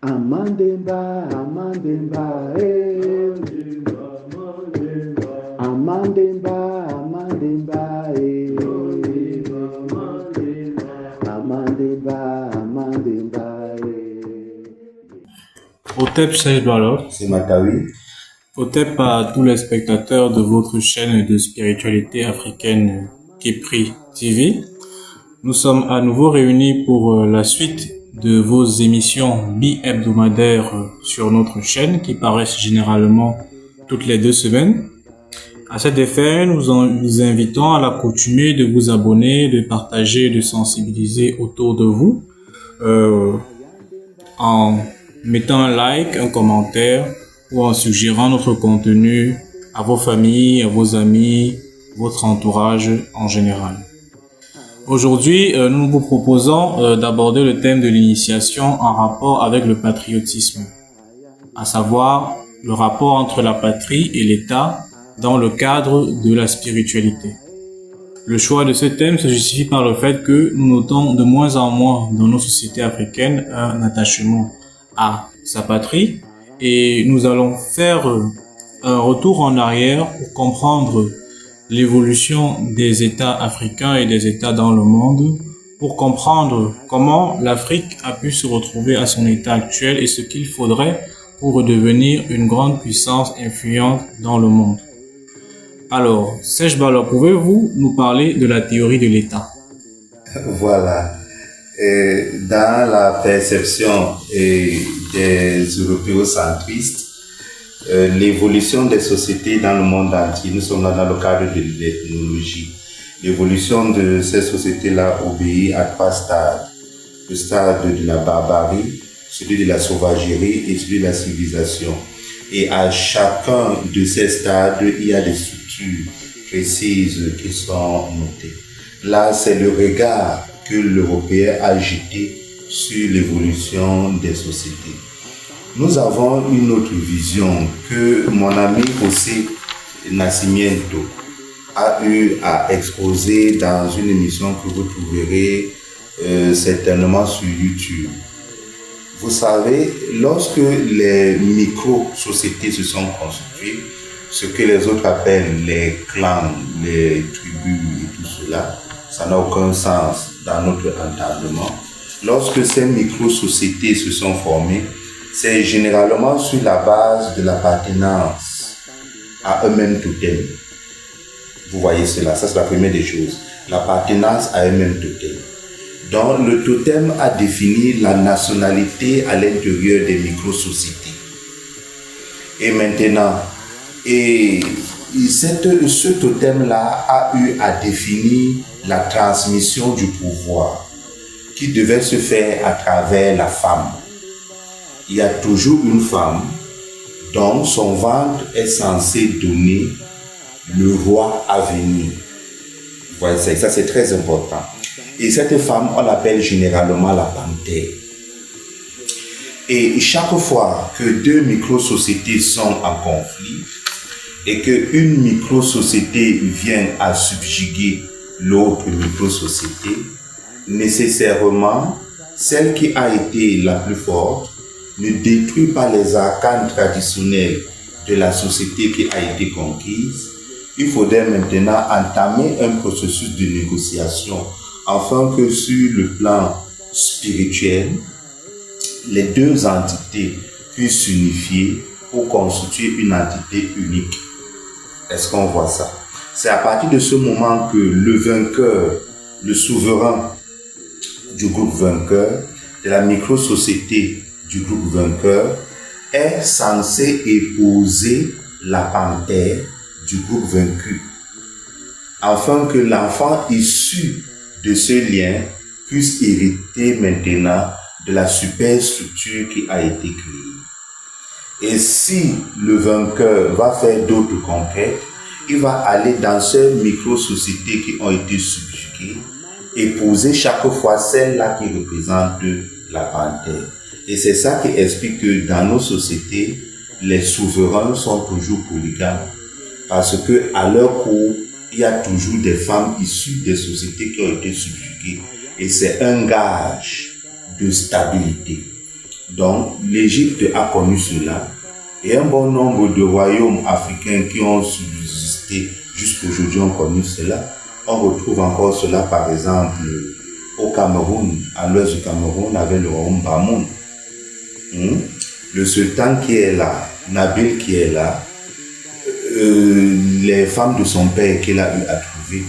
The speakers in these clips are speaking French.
Amandemba, Amandemba, eh. Amandemba, Amandemba, eh. Amandemba, Amandemba, eh. Otep Serge Balot, C'est Matawi. Otep à tous les spectateurs de votre chaîne de spiritualité africaine Kepri TV. Nous sommes à nouveau réunis pour la suite de vos émissions bi-hebdomadaires sur notre chaîne qui paraissent généralement toutes les 2 semaines. À cet effet, nous vous invitons à l'accoutumée de vous abonner, de partager, de sensibiliser autour de vous en mettant un like, un commentaire ou en suggérant notre contenu à vos familles, à vos amis, votre entourage en général. Aujourd'hui, nous vous proposons d'aborder le thème de l'initiation en rapport avec le patriotisme, à savoir le rapport entre la patrie et l'État dans le cadre de la spiritualité. Le choix de ce thème se justifie par le fait que nous notons de moins en moins dans nos sociétés africaines un attachement à sa patrie et nous allons faire un retour en arrière pour comprendre l'évolution des États africains et des États dans le monde, pour comprendre comment l'Afrique a pu se retrouver à son état actuel et ce qu'il faudrait pour redevenir une grande puissance influente dans le monde. Alors, Serge Balot, pouvez-vous nous parler de la théorie de l'État? Voilà. Dans la perception des européocentristes, l'évolution des sociétés dans le monde entier, nous sommes là dans le cadre de l'ethnologie. L'évolution de ces sociétés-là obéit à 3 stades. Le stade de la barbarie, celui de la sauvagerie et celui de la civilisation. Et à chacun de ces stades, il y a des structures précises qui sont notées. Là, c'est le regard que l'Européen a jeté sur l'évolution des sociétés. Nous avons une autre vision que mon ami José Nascimento a eu à exposer dans une émission que vous trouverez certainement sur YouTube. Vous savez, lorsque les micro-sociétés se sont constituées, ce que les autres appellent les clans, les tribus et tout cela, ça n'a aucun sens dans notre entendement. Lorsque ces micro-sociétés se sont formées, c'est généralement sur la base de l'appartenance à un même totem. Vous voyez cela, ça c'est la première des choses. L'appartenance à un même totem. Donc le totem a défini la nationalité à l'intérieur des micro-sociétés. Et maintenant, ce totem-là a eu à définir la transmission du pouvoir qui devait se faire à travers la femme. Il y a toujours une femme dont son ventre est censé donner le roi à venir. Voilà, ça c'est très important. Et cette femme, on l'appelle généralement la panthère. Et chaque fois que 2 micro-sociétés sont en conflit et qu'une micro-société vient à subjuguer l'autre micro-société, nécessairement, celle qui a été la plus forte ne détruit pas les arcanes traditionnels de la société qui a été conquise. Il faudrait maintenant entamer un processus de négociation afin que sur le plan spirituel, les 2 entités puissent s'unifier pour constituer une entité unique. Est-ce qu'on voit ça? C'est à partir de ce moment que le vainqueur, le souverain du groupe vainqueur, de la micro-société du groupe vainqueur, est censé épouser la panthère du groupe vaincu, afin que l'enfant issu de ce lien puisse hériter maintenant de la superstructure qui a été créée. Et si le vainqueur va faire d'autres conquêtes, il va aller dans ces micro-sociétés qui ont été subjuguées, épouser chaque fois celle-là qui représente la panthère. Et c'est ça qui explique que dans nos sociétés, les souverains sont toujours polygames. Parce que à leur cour, il y a toujours des femmes issues des sociétés qui ont été subjuguées. Et c'est un gage de stabilité. Donc, l'Égypte a connu cela. Et un bon nombre de royaumes africains qui ont subsisté jusqu'aujourd'hui ont connu cela. On retrouve encore cela, par exemple, au Cameroun, à l'ouest du Cameroun, avec le royaume Bamoun. Le sultan qui est là, Nabil qui est là, les femmes de son père qu'il a eu à trouver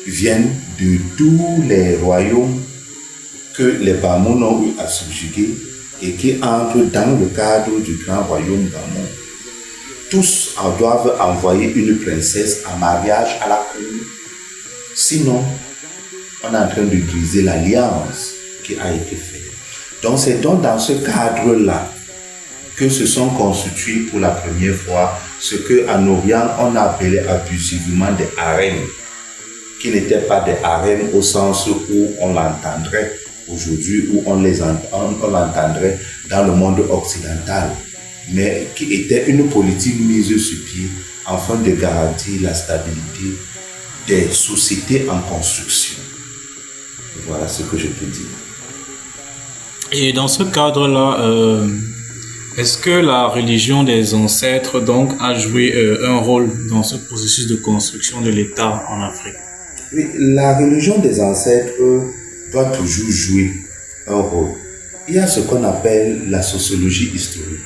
viennent de tous les royaumes que les Bamoun ont eu à subjuguer et qui entrent dans le cadre du grand royaume Bamoun. Tous doivent envoyer une princesse en mariage à la cour. Sinon, on est en train de briser l'alliance qui a été faite. Donc c'est donc dans ce cadre-là que se sont constitués pour la première fois ce qu'en Orient on appelait abusivement des harems, qui n'étaient pas des harems au sens où on l'entendrait aujourd'hui, où on l'entendrait dans le monde occidental, mais qui était une politique mise sur pied afin de garantir la stabilité des sociétés en construction. Voilà ce que je peux dire. Et dans ce cadre-là, est-ce que la religion des ancêtres donc a joué un rôle dans ce processus de construction de l'État en Afrique? Oui, la religion des ancêtres doit toujours jouer un rôle. Il y a ce qu'on appelle la sociologie historique.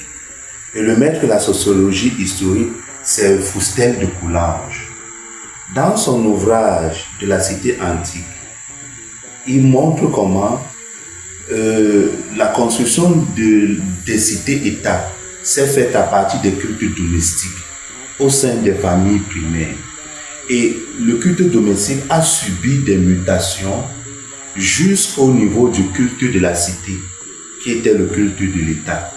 Et le maître de la sociologie historique, c'est Foustel de Coulanges. Dans son ouvrage de la cité antique, il montre comment la construction des cités-États s'est faite à partir des cultes domestiques au sein des familles primaires. Et le culte domestique a subi des mutations jusqu'au niveau du culte de la cité, qui était le culte de l'État.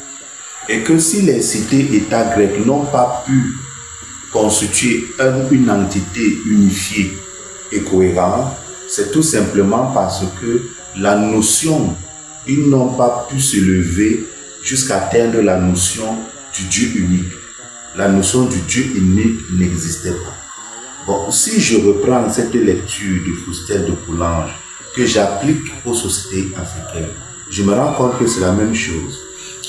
Et que si les cités-États grecques n'ont pas pu constituer une entité unifiée et cohérente, c'est tout simplement parce que la notion, ils n'ont pas pu se lever jusqu'à atteindre la notion du Dieu unique. La notion du Dieu unique n'existait pas. Bon, si je reprends cette lecture de Foustel de Coulanges que j'applique aux sociétés africaines, je me rends compte que c'est la même chose.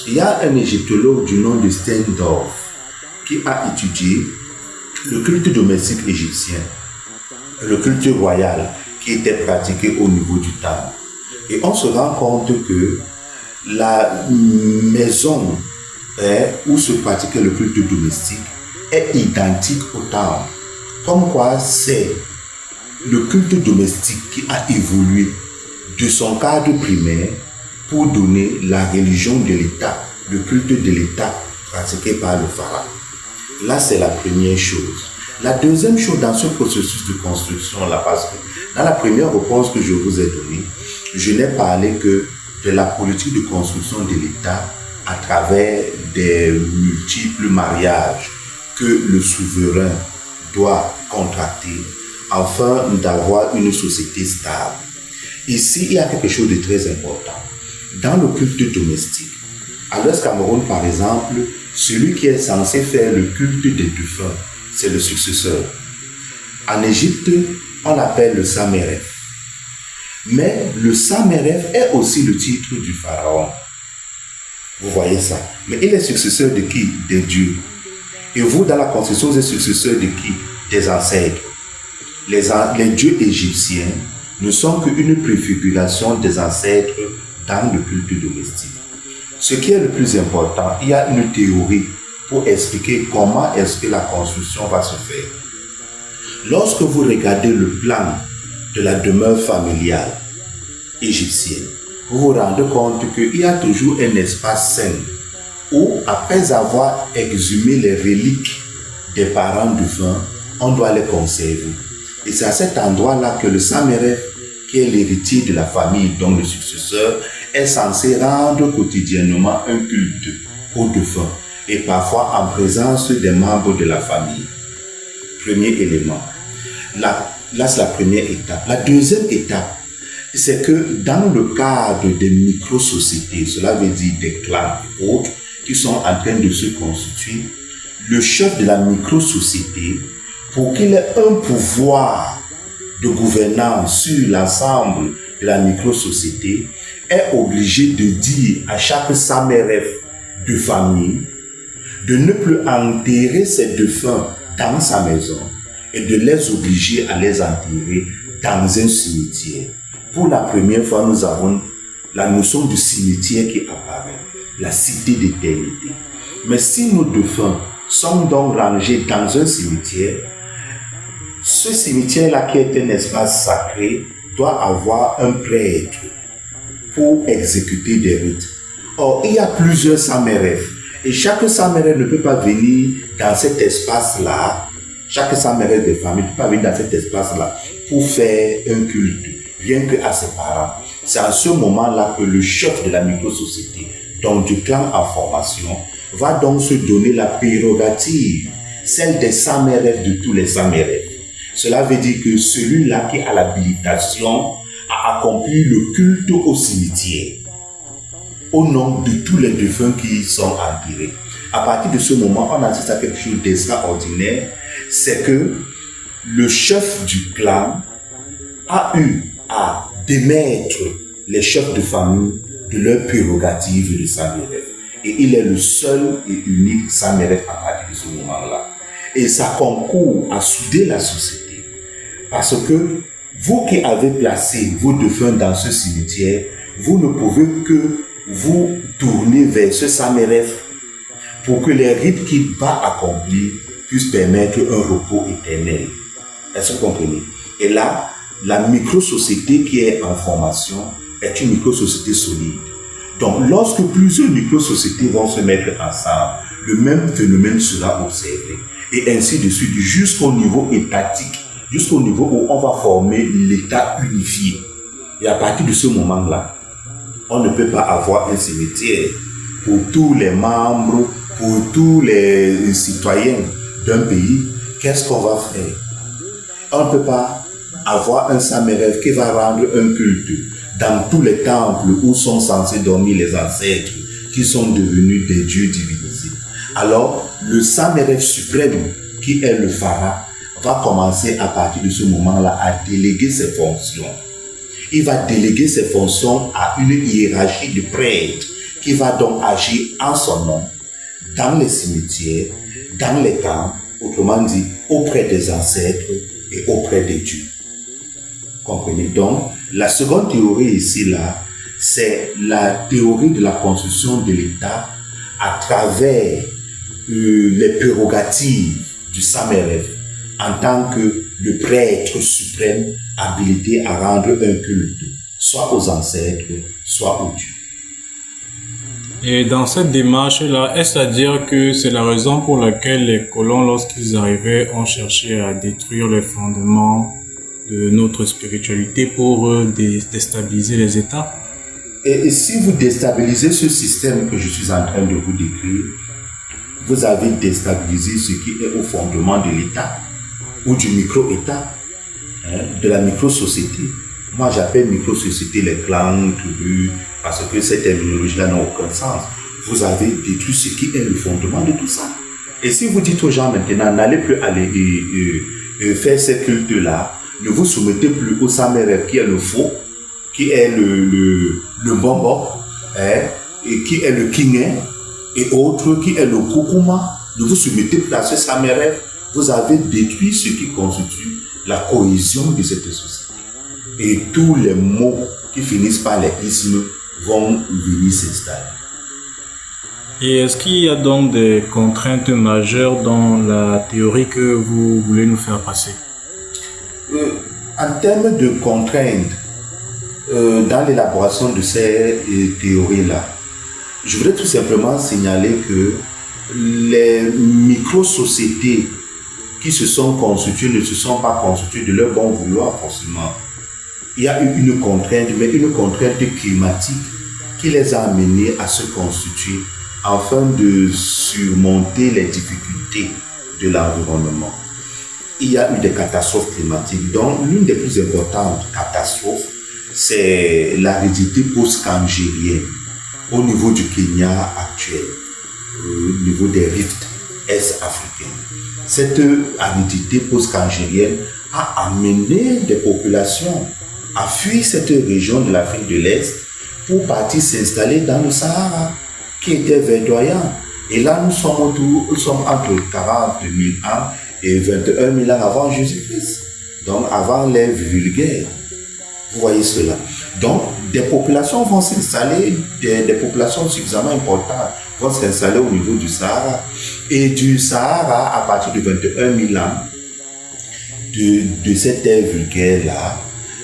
Il y a un égyptologue du nom de Steindorf qui a étudié le culte domestique égyptien, le culte royal qui était pratiqué au niveau du temple. Et on se rend compte que la maison où se pratiquait le culte domestique est identique au temple. Comme quoi c'est le culte domestique qui a évolué de son cadre primaire pour donner la religion de l'État, le culte de l'État pratiqué par le pharaon. Là, c'est la première chose. La deuxième chose dans ce processus de construction-là, parce que dans la première réponse que je vous ai donnée, je n'ai parlé que de la politique de construction de l'État à travers des multiples mariages que le souverain doit contracter afin d'avoir une société stable. Ici, il y a quelque chose de très important. Dans le culte domestique, à l'Ouest Cameroun par exemple, celui qui est censé faire le culte des défunts, c'est le successeur. En Égypte, on l'appelle le Sameref. Mais le Sameref est aussi le titre du pharaon. Vous voyez ça. Mais il est successeur de qui? Des dieux. Et vous, dans la constitution, vous êtes successeur de qui? Des ancêtres. Les dieux égyptiens ne sont qu'une préfiguration des ancêtres dans le culte domestique. Ce qui est le plus important, il y a une théorie pour expliquer comment est-ce que la construction va se faire. Lorsque vous regardez le plan de la demeure familiale égyptienne, vous vous rendez compte qu'il y a toujours un espace sain où, après avoir exhumé les reliques des parents défunts, on doit les conserver. Et c'est à cet endroit-là que le Sameref, qui est l'héritier de la famille, donc le successeur, est censé rendre quotidiennement un culte aux défunts, et parfois en présence des membres de la famille. Premier élément. Là, c'est la première étape. La deuxième étape, c'est que dans le cadre des micro-sociétés, cela veut dire des clans et autres, qui sont en train de se constituer, le chef de la micro-société, pour qu'il ait un pouvoir de gouvernance sur l'ensemble de la micro-société, est obligé de dire à chaque Sameref de famille de ne plus enterrer ses défunts dans sa maison et de les obliger à les enterrer dans un cimetière. Pour la première fois, nous avons la notion du cimetière qui apparaît, la cité d'éternité. Mais si nos défunts sont donc rangés dans un cimetière, ce cimetière-là qui est un espace sacré doit avoir un prêtre pour exécuter des rites. Or, il y a plusieurs Sameref et chaque Sameref ne peut pas venir dans cet espace-là. Chaque Sameref des familles ne peut pas venir dans cet espace-là pour faire un culte, rien qu'à ses parents. C'est à ce moment-là que le chef de la micro-société, donc du clan en formation, va donc se donner la prérogative, celle des Sameref de tous les Sameref. Cela veut dire que celui-là qui a l'habilitation a accompli le culte au cimetière, au nom de tous les défunts qui sont enterrés. À partir de ce moment, on assiste à quelque chose d'extraordinaire, c'est que le chef du clan a eu à démettre les chefs de famille de leurs prérogatives de Sameref. Et il est le seul et unique Sameref à partir de ce moment-là. Et ça concourt à souder la société. Parce que vous qui avez placé vos défunts dans ce cimetière, vous ne pouvez que vous tourner vers ce Sameref pour que les rites qu'il va accomplir puissent permettre un repos éternel. Est-ce que vous comprenez? Et là, la micro-société qui est en formation est une micro-société solide. Donc, lorsque plusieurs micro-sociétés vont se mettre ensemble, le même phénomène sera observé. Et ainsi de suite, jusqu'au niveau étatique, jusqu'au niveau où on va former l'État unifié. Et à partir de ce moment-là, on ne peut pas avoir un cimetière pour tous les membres, pour tous les citoyens d'un pays. Qu'est-ce qu'on va faire? On ne peut pas avoir un Sameref qui va rendre un culte dans tous les temples où sont censés dormir les ancêtres qui sont devenus des dieux divinisés. Alors, le Sameref suprême, qui est le Phara, va commencer à partir de ce moment-là à déléguer ses fonctions. Il va déléguer ses fonctions à une hiérarchie de prêtres qui va donc agir en son nom dans les cimetières, dans les camps, autrement dit, auprès des ancêtres et auprès des dieux. Comprenez? Donc, la seconde théorie ici, là, c'est la théorie de la construction de l'État à travers les prérogatives du Sameref en tant que le prêtre suprême habilité à rendre un culte, soit aux ancêtres, soit aux dieux. Et dans cette démarche-là, est-ce à dire que c'est la raison pour laquelle les colons, lorsqu'ils arrivaient, ont cherché à détruire les fondements de notre spiritualité pour déstabiliser les États? Et si vous déstabilisez ce système que je suis en train de vous décrire, vous avez déstabilisé ce qui est au fondement de l'État ou du micro-État, de la micro-société. Moi, j'appelle micro-société les clans, tribus, parce que cette terminologie-là n'a aucun sens. Vous avez détruit ce qui est le fondement de tout ça. Et si vous dites aux gens maintenant, n'allez plus aller faire ces cultes-là, ne vous soumettez plus au Sameref qui est le faux, qui est le Bobo, et qui est le Kingé, et autres qui est le Kukuma, ne vous soumettez plus à ce Sameref. Vous avez détruit ce qui constitue la cohésion de cette société. Et tous les mots qui finissent par les ismes vont venir s'installer. Et est-ce qu'il y a donc des contraintes majeures dans la théorie que vous voulez nous faire passer? En termes de contraintes, dans l'élaboration de ces théories-là, je voudrais tout simplement signaler que les micro-sociétés qui se sont constituées ne se sont pas constituées de leur bon vouloir forcément. Il y a eu une contrainte, mais une contrainte climatique qui les a amenés à se constituer afin de surmonter les difficultés de l'environnement. Il y a eu des catastrophes climatiques, dont l'une des plus importantes catastrophes, c'est l'aridité post-cangérienne au niveau du Kenya actuel, au niveau des rifts est-africains. Cette aridité post-cangérienne a amené des populations à fuir cette région de l'Afrique de l'Est pour partir s'installer dans le Sahara, qui était verdoyant. Et là, nous sommes entre 40 000 ans et 21 000 ans avant Jésus-Christ. Donc, avant l'ère vulgaire. Vous voyez cela. Donc, des populations vont s'installer, des populations suffisamment importantes vont s'installer au niveau du Sahara. Et du Sahara, à partir de 21 000 ans, de cette ère vulgaire-là,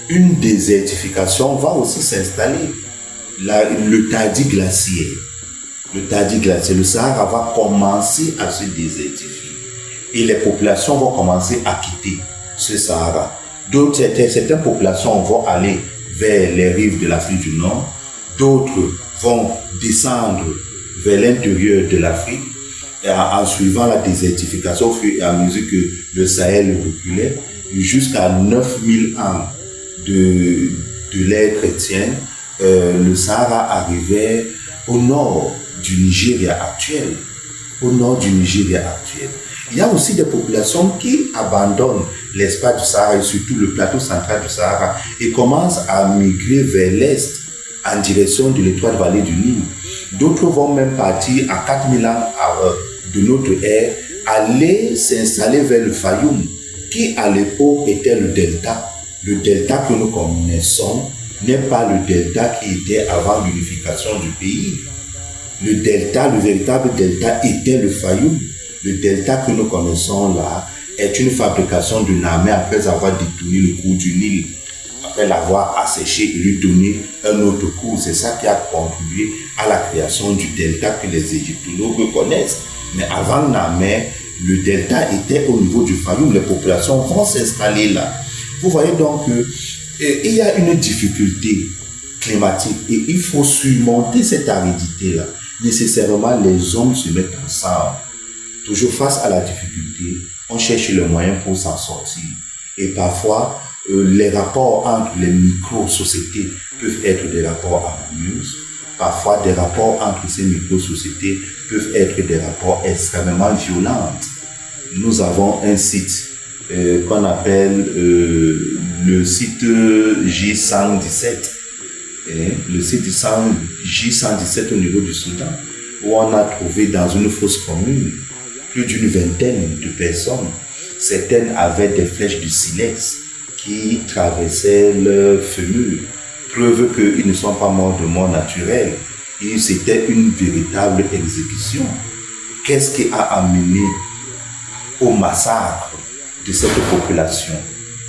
une désertification va aussi s'installer. Le Tadi glaciaire. Le Sahara va commencer à se désertifier. Et les populations vont commencer à quitter ce Sahara. D'autres, certaines populations vont aller vers les rives de l'Afrique du Nord. D'autres vont descendre vers l'intérieur de l'Afrique en suivant la désertification au fur et à mesure que le Sahel reculait jusqu'à 9000 ans de l'ère chrétienne. Le Sahara arrivait au nord du Nigeria actuel. Il y a aussi des populations qui abandonnent l'espace du Sahara et surtout le plateau central du Sahara et commencent à migrer vers l'est en direction de l'étroite vallée du Nil. D'autres vont même partir à 4000 ans de notre ère, aller s'installer vers le Fayoum, qui à l'époque était le delta. Le delta que nous connaissons n'est pas le delta qui était avant l'unification du pays. Le véritable delta était le Fayoum. Le delta que nous connaissons là est une fabrication d'une armée après avoir détourné le cours du Nil, après l'avoir asséché et lui donner un autre cours. C'est ça qui a contribué à la création du delta que les égyptologues connaissent. Mais avant la mer, le delta était au niveau du Fayoum. Les populations vont s'installer là. Vous voyez donc qu'il y a une difficulté climatique et il faut surmonter cette aridité-là. Nécessairement, les hommes se mettent ensemble. Toujours face à la difficulté, on cherche le moyen pour s'en sortir. Et parfois, les rapports entre les micro-sociétés peuvent être des rapports harmonieux. Parfois, des rapports entre ces micro-sociétés peuvent être des rapports extrêmement violents. Nous avons un site qu'on appelle le site J117. Le site J117 au niveau du Soudan, où on a trouvé dans une fosse commune plus d'une vingtaine de personnes. Certaines avaient des flèches de silex qui traversaient leur fémur. Preuve qu'ils ne sont pas morts de mort naturelle. Et c'était une véritable exécution. Qu'est-ce qui a amené au massacre de cette population?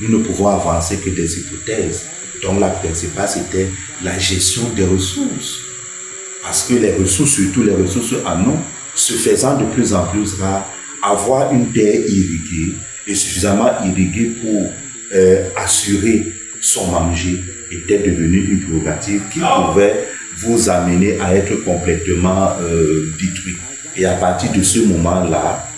Nous ne pouvons avancer que des hypothèses. Donc la principale, c'était la gestion des ressources. Parce que les ressources, surtout les ressources en eau, se faisant de plus en plus rares, avoir une terre irriguée et suffisamment irriguée pour assurer son manger était devenu une prérogative qui pouvait vous amener à être complètement détruit. Et à partir de ce moment-là,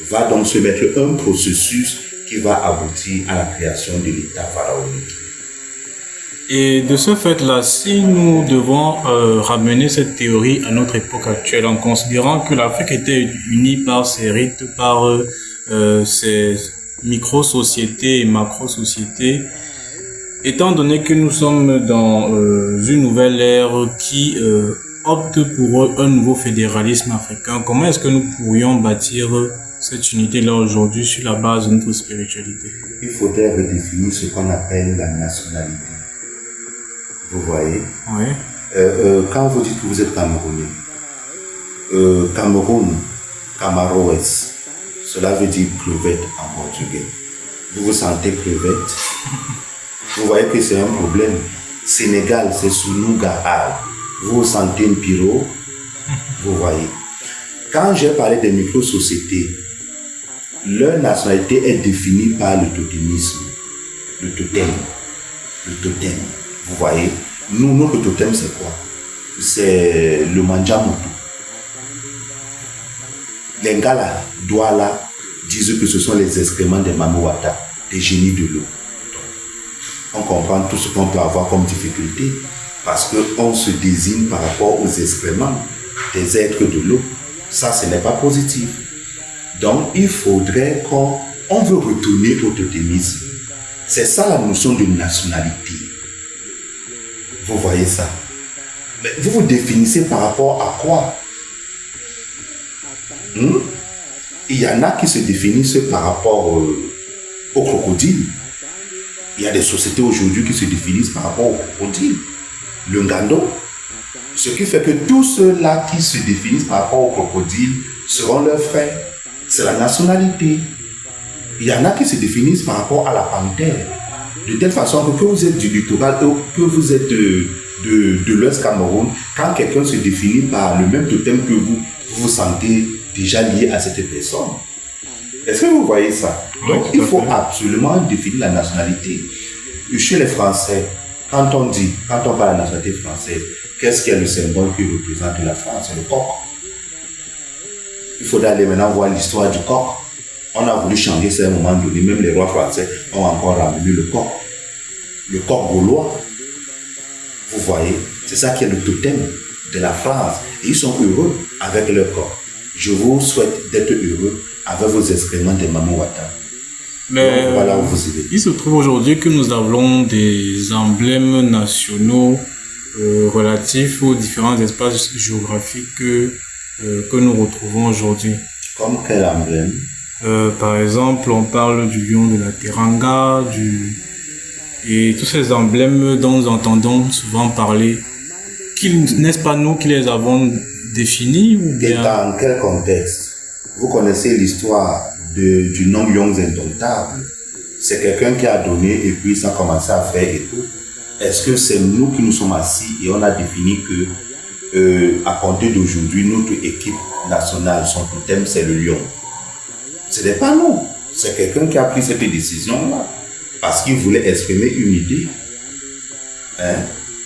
va donc se mettre un processus qui va aboutir à la création de l'État pharaonique. Et de ce fait-là, si nous devons ramener cette théorie à notre époque actuelle, en considérant que l'Afrique était unie par ses rites, par ses micro-sociétés et macro-sociétés, étant donné que nous sommes dans une nouvelle ère qui opte pour un nouveau fédéralisme africain, comment est-ce que nous pourrions bâtir cette unité-là aujourd'hui sur la base de notre spiritualité? Il faudrait redéfinir ce qu'on appelle la nationalité. Vous voyez? Oui. Quand vous dites que vous êtes Camerounais, Cameroun, Camaroès, cela veut dire crevette en portugais. Vous vous sentez crevette? Vous voyez que c'est un problème. Sénégal, c'est Sounougaal. Vous vous sentez une pyro? Vous voyez. Quand j'ai parlé des micro-sociétés, leur nationalité est définie par le totémisme, le totem. Vous voyez, nous, notre totem, c'est quoi? C'est le Manjamutu. Les Ngala, Douala, disent que ce sont les excréments des Mamouata, des génies de l'eau. On comprend tout ce qu'on peut avoir comme difficulté parce qu'on se désigne par rapport aux excréments des êtres de l'eau. Ça, ce n'est pas positif. Donc, il faudrait qu'on veut retourner au totémisme. C'est ça la notion de nationalité. Vous voyez ça? Mais vous vous définissez par rapport à quoi? Il y en a qui se définissent par rapport au crocodile. Il y a des sociétés aujourd'hui qui se définissent par rapport au crocodile, le ngando. Ce qui fait que tous ceux-là qui se définissent par rapport au crocodile seront leurs frères. C'est la nationalité. Il y en a qui se définissent par rapport à la panthère. De telle façon que vous êtes du littoral ou que vous êtes de l'Ouest Cameroun, quand quelqu'un se définit par le même totem que vous, vous vous sentez déjà lié à cette personne. Est-ce que vous voyez ça? Donc, il faut absolument définir la nationalité. Chez les Français, quand on parle de la nationalité française, qu'est-ce qui est le symbole qui représente la France? C'est le coq. Il faudra aller maintenant voir l'histoire du coq. On a voulu changer ça à un moment donné. Même les rois français ont encore ramené le coq. Le coq gaulois. Vous voyez, c'est ça qui est le totem de la France. Et ils sont heureux avec leur coq. Je vous souhaite d'être heureux avec vos excréments de Maman Wata. Mais donc, voilà où vous allez. Il se trouve aujourd'hui que nous avons des emblèmes nationaux relatifs aux différents espaces géographiques que nous retrouvons aujourd'hui. Comme quel emblème? Par exemple, on parle du lion de la Teranga, et tous ces emblèmes dont nous entendons souvent parler. N'est-ce pas nous qui les avons définis ou bien... Et dans quel contexte? Vous connaissez l'histoire du nom Lions Indomptables. C'est quelqu'un qui a donné et puis ça a commencé à faire et tout. Est-ce que c'est nous qui nous sommes assis et on a défini que à compter d'aujourd'hui, notre équipe nationale, son totem, c'est le lion? Ce n'est pas nous. C'est quelqu'un qui a pris cette décision-là parce qu'il voulait exprimer une idée. Hein?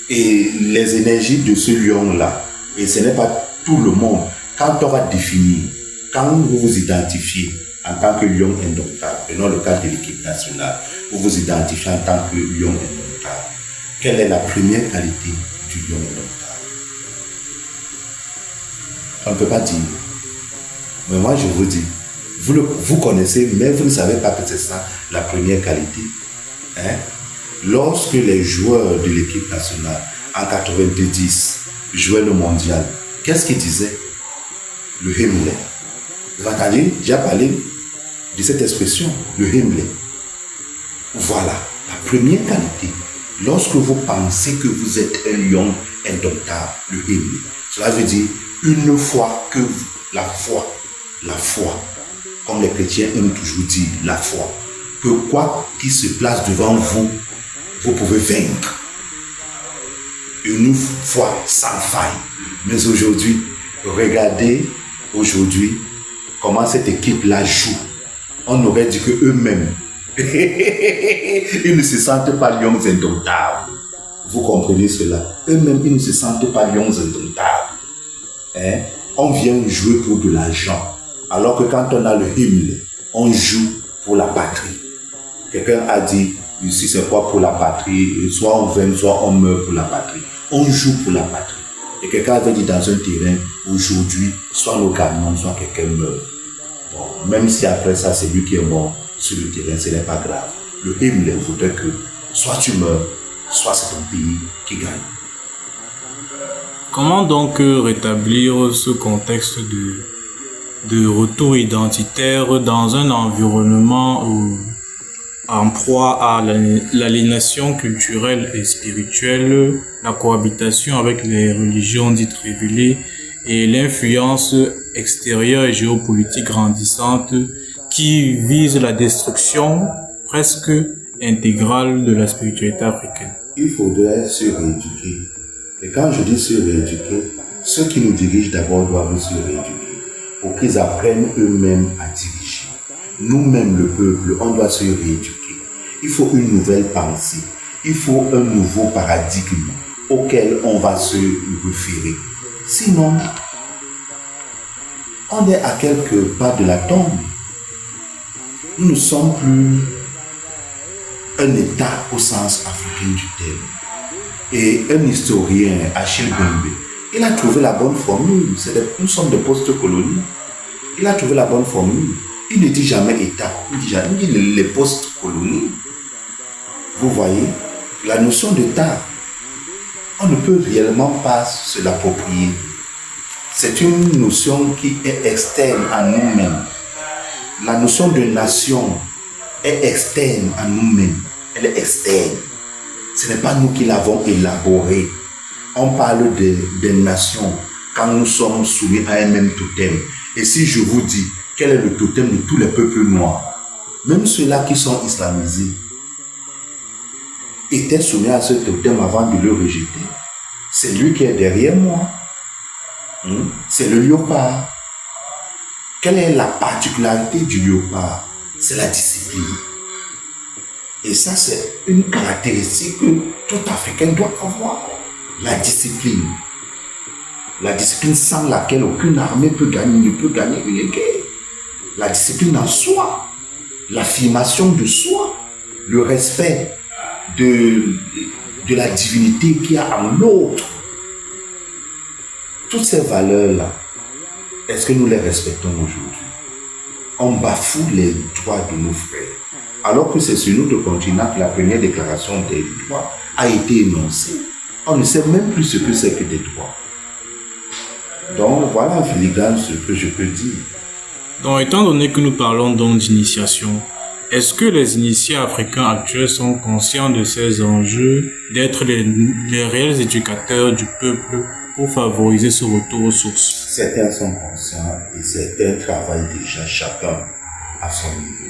Et les énergies de ce lion-là, et ce n'est pas tout le monde, quand on va définir, quand vous vous identifiez en tant que lion indomptable, prenons le cas de l'équipe nationale, vous vous identifiez en tant que lion indomptable, quelle est la première qualité du lion indomptable? On ne peut pas dire. Mais moi je vous dis, vous connaissez, mais vous ne savez pas que c'est ça la première qualité. Hein? Lorsque les joueurs de l'équipe nationale en 90 jouaient le mondial, qu'est-ce qu'ils disaient? Le Himmler. Vous entendez? J'ai parlé de cette expression, le Himmler. Voilà, la première qualité. Lorsque vous pensez que vous êtes un lion indomptable, le Himmler, cela veut dire une fois que la foi, comme les chrétiens aiment toujours dire, la foi, que quoi qui se place devant vous, vous pouvez vaincre. Une foi sans faille. Mais aujourd'hui, regardez aujourd'hui comment cette équipe-là joue. On aurait dit qu'eux-mêmes, ils ne se sentent pas lions indomptables. Vous comprenez cela? Eux-mêmes, ils ne se sentent pas lions indomptables. Hein? On vient jouer pour de l'argent. Alors que quand on a le hymne, on joue pour la patrie. Quelqu'un a dit, ici c'est quoi pour la patrie? Soit on vainc, soit on meurt pour la patrie. On joue pour la patrie. Et quelqu'un avait dit dans un terrain, aujourd'hui, soit nous gagnons, soit quelqu'un meurt. Bon, même si après ça, c'est lui qui est mort sur le terrain, ce n'est pas grave. Le hymne voudrait que soit tu meurs, soit c'est ton pays qui gagne. Comment donc rétablir ce contexte de retour identitaire dans un environnement en proie à l'aliénation culturelle et spirituelle, la cohabitation avec les religions dites révélées et l'influence extérieure et géopolitique grandissante qui vise la destruction presque intégrale de la spiritualité africaine? Il faudrait se rééduquer. Et quand je dis se rééduquer, ceux qui nous dirigent d'abord doivent se rééduquer pour qu'ils apprennent eux-mêmes à diriger. Nous-mêmes, le peuple, on doit se rééduquer. Il faut une nouvelle pensée. Il faut un nouveau paradigme auquel on va se référer. Sinon, on est à quelques pas de la tombe. Nous ne sommes plus un État au sens africain du terme. Et un historien, Achille Bembe, il a trouvé la bonne formule. Nous sommes des post-colonies. Il a trouvé la bonne formule. Il ne dit jamais État, il dit les post-colonies. Vous voyez, la notion d'État, on ne peut réellement pas se l'approprier. C'est une notion qui est externe à nous-mêmes. La notion de nation est externe à nous-mêmes. Elle est externe. Ce n'est pas nous qui l'avons élaborée. On parle des nations quand nous sommes soumis à un même totem. Et si je vous dis quel est le totem de tous les peuples noirs, même ceux-là qui sont islamisés, étaient soumis à ce totem avant de le rejeter. C'est lui qui est derrière moi. C'est le léopard. Quelle est la particularité du léopard? C'est la discipline. Et ça, c'est une caractéristique que tout Africain doit avoir. La discipline. La discipline sans laquelle aucune armée ne peut gagner une guerre. La discipline en soi. L'affirmation de soi. Le respect de la divinité qu'il y a en l'autre. Toutes ces valeurs-là, est-ce que nous les respectons aujourd'hui? On bafoue les droits de nos frères. Alors que c'est sur notre continent que la première déclaration des droits a été énoncée. On ne sait même plus ce que c'est que des droits. Donc voilà en filigrane ce que je peux dire. Donc étant donné que nous parlons donc d'initiation, est-ce que les initiés africains actuels sont conscients de ces enjeux d'être les réels éducateurs du peuple pour favoriser ce retour aux sources? Certains sont conscients et certains travaillent déjà chacun à son niveau.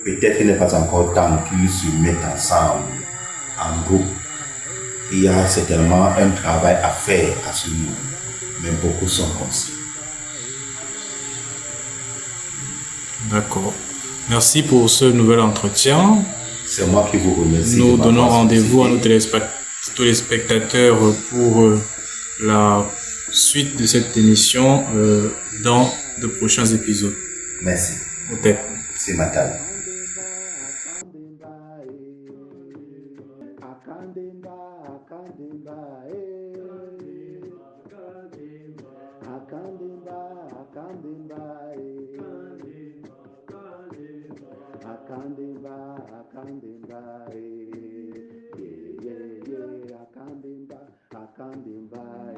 Peut-être qu'il n'est pas encore temps qu'ils se mettent ensemble, en groupe. Il y a certainement un travail à faire à ce niveau, mais beaucoup sont conscients. D'accord. Merci pour ce nouvel entretien. C'est moi qui vous remercie. Nous donnons rendez-vous à nos téléspectateurs pour la suite de cette émission dans de prochains épisodes. Merci. Peut-être. C'est Matal. Akandimba,